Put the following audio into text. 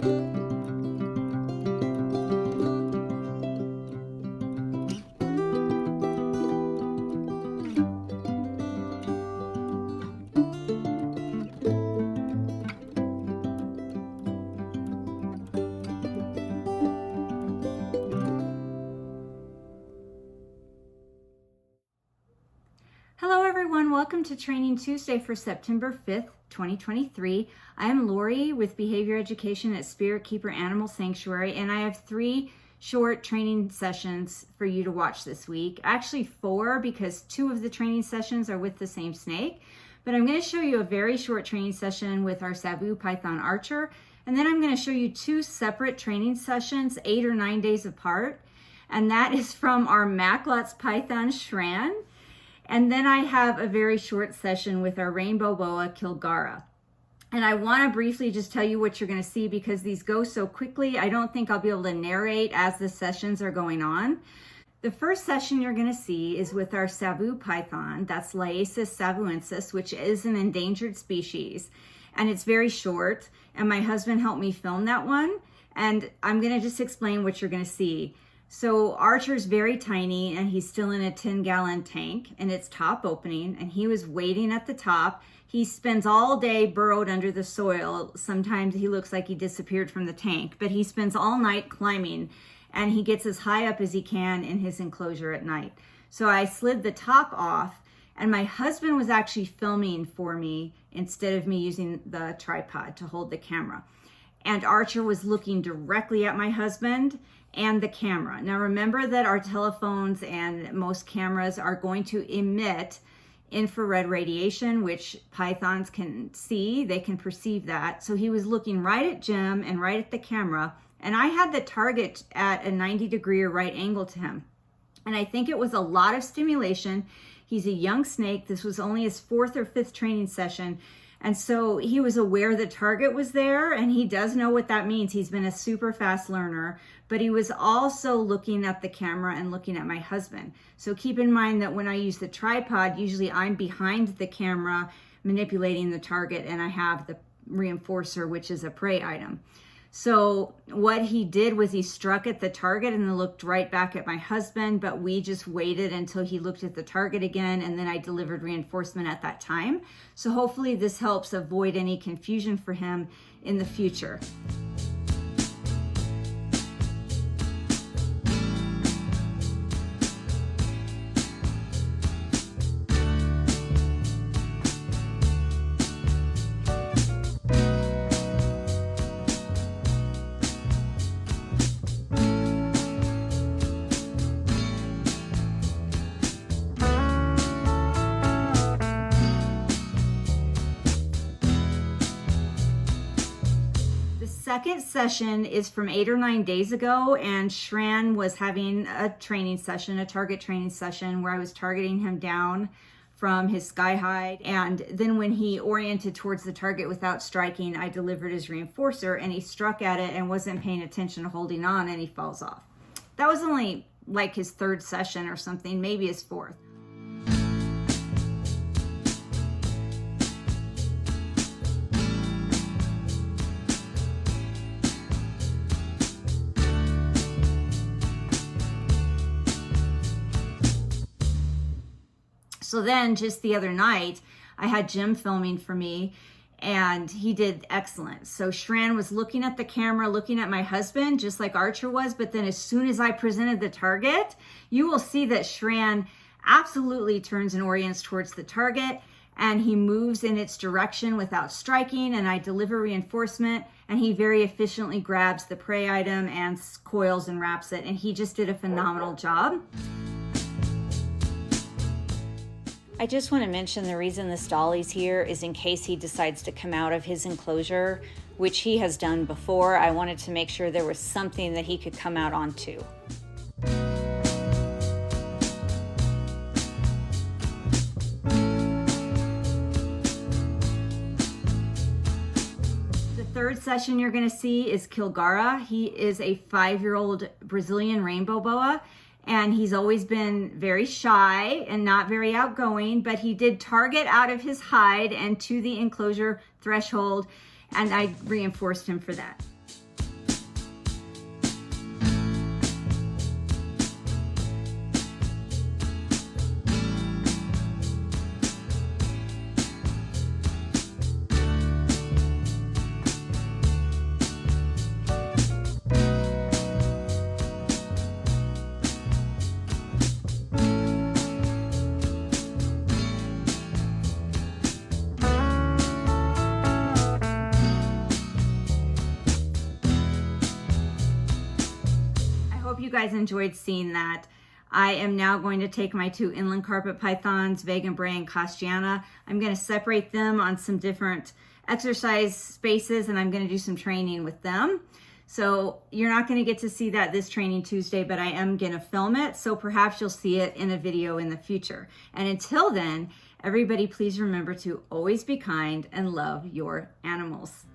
Hello everyone, welcome to Training Tuesday for September 5th, 2023. I am Lori with Behavior Education at Spirit Keeper Animal Sanctuary, and I have 3 short training sessions for you to watch this week. Actually 4, because 2 of the training sessions are with the same snake. But I'm going to show you a very short training session with our Savu Python archer, and then I'm going to show you 2 separate training sessions, 8 or 9 days apart. And that is from our Macklot's Python Shran. And then I have a very short session with our Rainbow Boa Kilgharrah. And I want to briefly just tell you what you're going to see because these go so quickly. I don't think I'll be able to narrate as the sessions are going on. The first session you're going to see is with our Savu Python. That's Liasis savuensis, which is an endangered species. And it's very short. And my husband helped me film that one. And I'm going to just explain what you're going to see. So Archer's very tiny and he's still in a 10-gallon tank and it's top opening and he was waiting at the top. He spends all day burrowed under the soil. Sometimes he looks like he disappeared from the tank, but he spends all night climbing and he gets as high up as he can in his enclosure at night. So I slid the top off and my husband was actually filming for me instead of me using the tripod to hold the camera. And Archer was looking directly at my husband and the camera. Now remember that our telephones and most cameras are going to emit infrared radiation, which pythons can see, they can perceive that. So he was looking right at Jim and right at the camera, and I had the target at a 90-degree or right angle to him. And I think it was a lot of stimulation. He's a young snake. This was only his 4th or 5th training session. And so he was aware the target was there, and he does know what that means. He's been a super fast learner, but he was also looking at the camera and looking at my husband. So keep in mind that when I use the tripod, usually I'm behind the camera manipulating the target, and I have the reinforcer, which is a prey item. So what he did was he struck at the target and then looked right back at my husband, but we just waited until he looked at the target again, and then I delivered reinforcement at that time. So hopefully this helps avoid any confusion for him in the future. Second session is from 8 or 9 days ago, and Shran was having a training session, a target training session where I was targeting him down from his sky high, and then when he oriented towards the target without striking, I delivered his reinforcer and he struck at it and wasn't paying attention to holding on, and he falls off. That was only like his 3rd session or something, maybe his 4th. So then just the other night, I had Jim filming for me and he did excellent. So Shran was looking at the camera, looking at my husband, just like Archer was. But then as soon as I presented the target, you will see that Shran absolutely turns and orients towards the target and he moves in its direction without striking, and I deliver reinforcement and he very efficiently grabs the prey item and coils and wraps it. And he just did a phenomenal job. I just want to mention the reason this dolly's here is in case he decides to come out of his enclosure, which he has done before. I wanted to make sure there was something that he could come out onto. The third session you're going to see is Kilgharrah. He is a 5-year-old Brazilian rainbow boa. And he's always been very shy and not very outgoing, but he did target out of his hide and to the enclosure threshold, and I reinforced him for that. you guys enjoyed seeing that. I am now going to take my 2 inland carpet pythons, Vagonbrei and Castiana. I'm going to separate them on some different exercise spaces, and I'm going to do some training with them. So you're not going to get to see that this Training Tuesday, but I am going to film it. So perhaps you'll see it in a video in the future. And until then, everybody please remember to always be kind and love your animals.